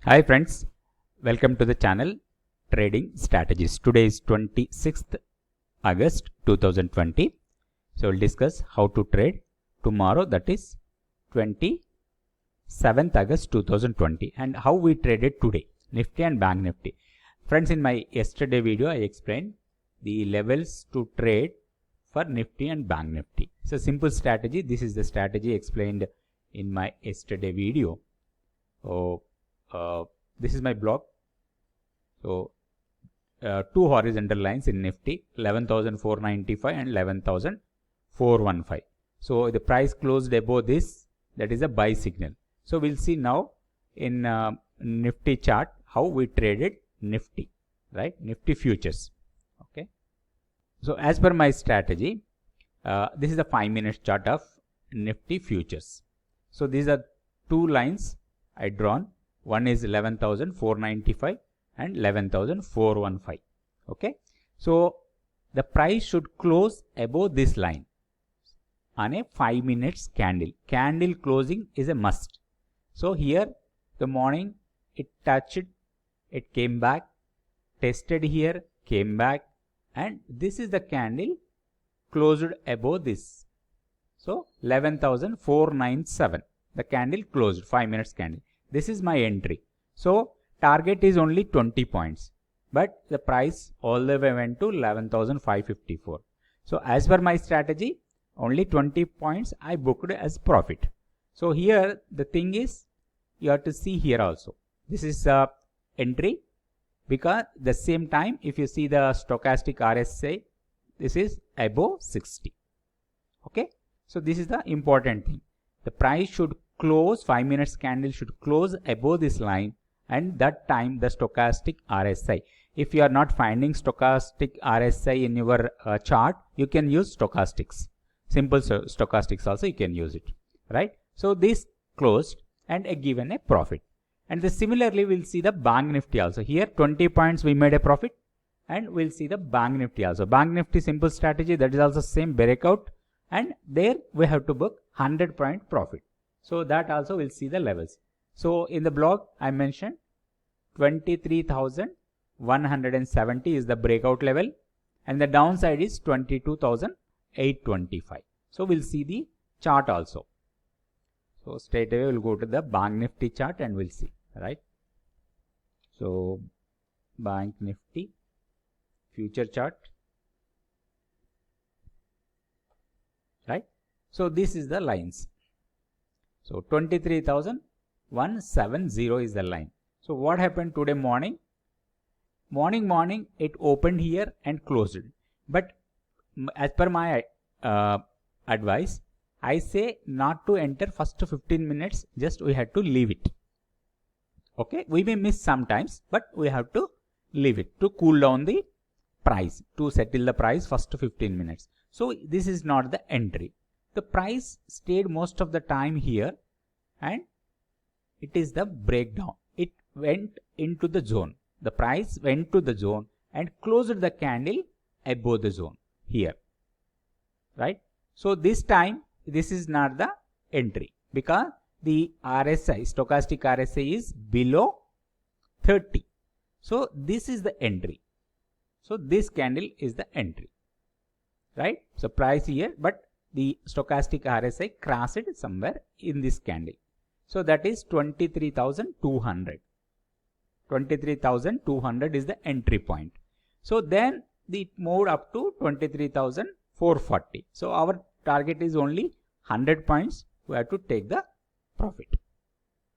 Hi friends, welcome to the channel Trading Strategies. Today is 26th August 2020. So we'll discuss how to trade tomorrow, that is 27th August 2020, and how we traded today, Nifty and Bank Nifty. Friends, in my yesterday video I explained the levels to trade for Nifty and Bank Nifty. It's a simple strategy. This is the strategy explained in my yesterday video. This is my block. So two horizontal lines in Nifty, 11,495 and 11,415. So the price closed above this, that is a buy signal. So we'll see now in Nifty chart how we traded Nifty, right? Nifty futures. Okay. So as per my strategy, this is the 5-minute chart of Nifty futures. So these are two lines I drawn. One is 11,495 and 11,415. Okay. So the price should close above this line on a 5 minutes candle. Candle closing is a must. So here the morning it touched, it came back, tested here, came back, and this is the candle closed above this. So 11,497. The candle closed, 5 minutes candle. This is my entry. So target is only 20 points, but the price all the way went to 11,554. So as per my strategy, only 20 points I booked as profit. So here the thing is, you have to see here also. This is entry, because the same time if you see the stochastic RSI, this is above 60. Okay. So this is the important thing. The price should close, 5 minutes candle should close above this line, and that time the stochastic RSI. If you are not finding stochastic RSI in your chart, you can use stochastics. Simple stochastics also you can use it, right? So this closed and given a profit. And similarly we'll see the Bank Nifty also. Here 20 points we made a profit, and we'll see the Bank Nifty also. Bank Nifty simple strategy, that is also same breakout, and there we have to book 100-point profit. So that also we'll see the levels. So in the blog I mentioned 23,170 is the breakout level, and the downside is 22,825. So we'll see the chart also. So straight away we'll go to the Bank Nifty chart and we'll see, right? So Bank Nifty future chart, right? So this is the lines. So 23,170 is the line. So what happened today morning? Morning it opened here and closed it. But as per my advice, I say not to enter first 15 minutes, just we have to leave it. Okay, we may miss sometimes, but we have to leave it to cool down the price, to settle the price first 15 minutes. So this is not the entry. The price stayed most of the time here, and it is the breakdown. It went into the zone. The price went to the zone and closed the candle above the zone here, right? So this time this is not the entry, because the RSI, stochastic RSI, is below 30. So this is the entry. So this candle is the entry, right? So price here, but the stochastic RSI crossed somewhere in this candle. So that is 23,200. 23,200 is the entry point. So then it moved up to 23,440. So our target is only 100 points. We have to take the profit.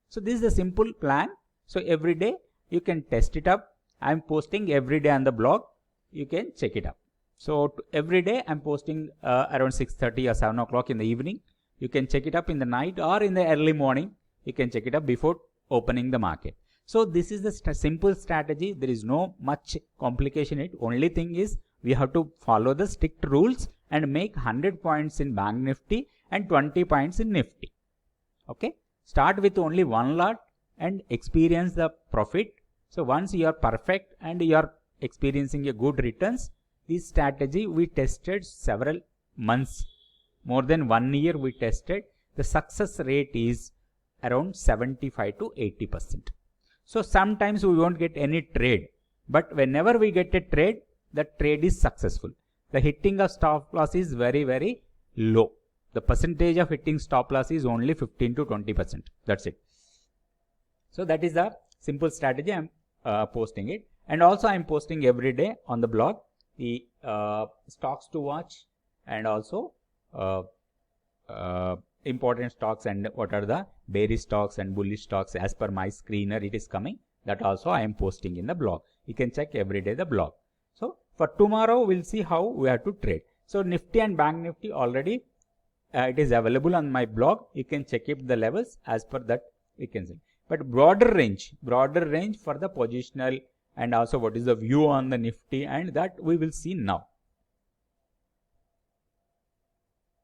So this is the simple plan. So every day you can test it up. I am posting every day on the blog. You can check it up. So every day I'm posting around 6:30 or 7 o'clock in the evening. You can check it up in the night or in the early morning. You can check it up before opening the market. So this is the simple strategy. There is no much complication in it. Only thing is we have to follow the strict rules and make 100 points in Bank Nifty and 20 points in Nifty. Okay. Start with only one lot and experience the profit. So once you are perfect and you are experiencing a good returns, this strategy we tested several months, more than 1 year we tested. The success rate is around 75 to 80%. So sometimes we won't get any trade, but whenever we get a trade, the trade is successful. The hitting of stop loss is very low. The percentage of hitting stop loss is only 15 to 20%. That's it. So that is the simple strategy. I'm posting it, and also I'm posting every day on the blog the stocks to watch, and also important stocks and what are the bearish stocks and bullish stocks as per my screener it is coming. That also I am posting in the blog. You can check every day the blog. So for tomorrow we'll see how we have to trade. So Nifty and Bank Nifty already it is available on my blog. You can check if the levels as per that we can see. But broader range for the positional, and also what is the view on the Nifty, and that we will see now.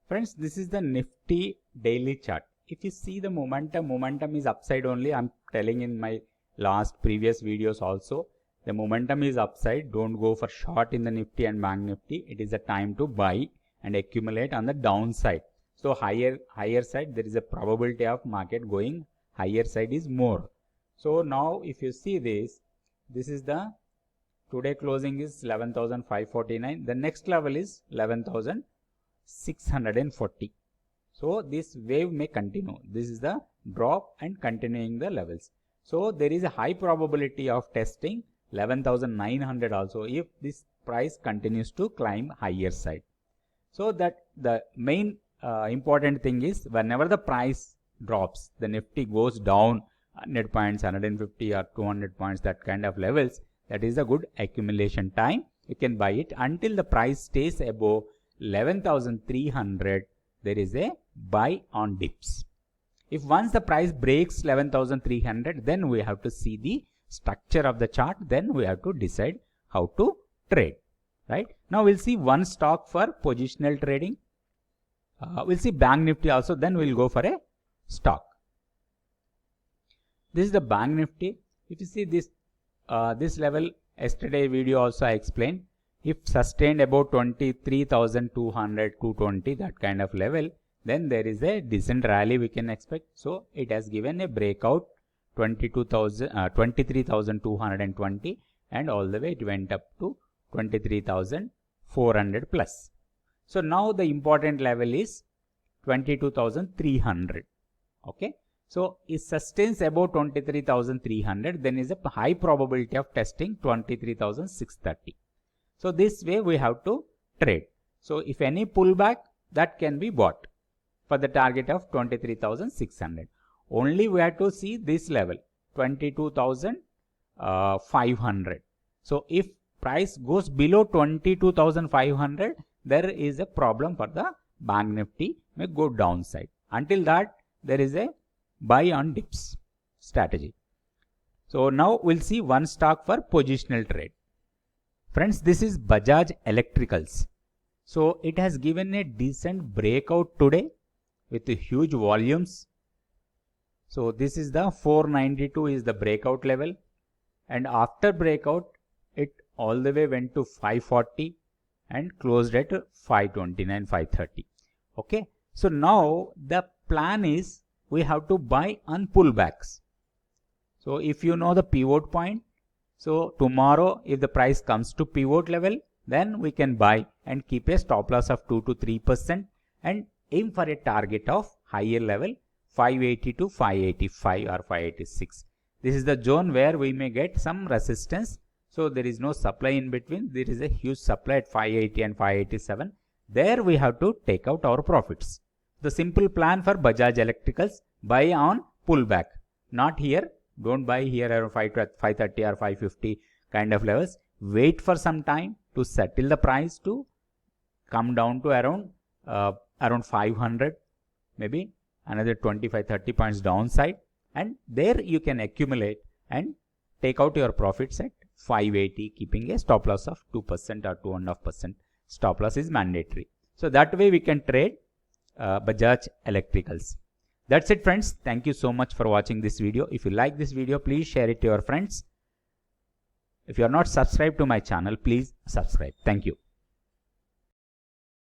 Friends, this is the Nifty daily chart. If you see the momentum is upside only. I'm telling in my previous videos also, the momentum is upside. Don't go for short in the Nifty and Bank Nifty. It is a time to buy and accumulate on the downside. So higher side, there is a probability of market going higher side is more. So now if you see this is the today closing is 11,549. The next level is 11,640. So this wave may continue. This is the drop and continuing the levels. So there is a high probability of testing 11,900 also if this price continues to climb higher side. So that the main important thing is whenever the price drops, the Nifty goes down 100 points, 150 or 200 points, that kind of levels, that is a good accumulation time. You can buy it until the price stays above 11,300. There is a buy on dips. If once the price breaks 11,300, then we have to see the structure of the chart. Then we have to decide how to trade. Right now we'll see one stock for positional trading. We'll see Bank Nifty also. Then we'll go for a stock. This is the Bank Nifty. If you see this level, yesterday video also I explained. If sustained about 23,200, 220, that kind of level, then there is a decent rally we can expect. So it has given a breakout 23,220, and all the way it went up to 23,400 plus. So now the important level is 22,300. Okay. So it sustains about 23,300, then is a high probability of testing 23,630. So this way we have to trade. So if any pullback, that can be bought for the target of 23,600. Only we have to see this level 22,500. So if price goes below 22,500, there is a problem for the Bank Nifty, may go downside. Until that, there is a buy on dips strategy. So now we'll see one stock for positional trade. Friends, this is Bajaj Electricals. So it has given a decent breakout today with huge volumes. So this is the 492 is the breakout level, and after breakout it all the way went to 540 and closed at 529, 530. Okay. So now the plan is we have to buy on pullbacks. So if you know the pivot point, so tomorrow if the price comes to pivot level, then we can buy and keep a stop loss of 2 to 3% and aim for a target of higher level 580 to 585 or 586. This is the zone where we may get some resistance. So there is no supply in between. There is a huge supply at 580 and 587. There we have to take out our profits. The simple plan for Bajaj Electricals, buy on pullback. Not here. Don't buy here around 530 or 550 kind of levels. Wait for some time to settle the price to come down to around 500, maybe another 25-30 points downside, and there you can accumulate and take out your profits at 580, keeping a stop loss of 2% or 2.5%. Stop loss is mandatory. So that way we can trade Bajaj Electricals. That's it, friends. Thank you so much for watching this video. If you like this video, please share it to your friends. If you are not subscribed to my channel, please subscribe. Thank you.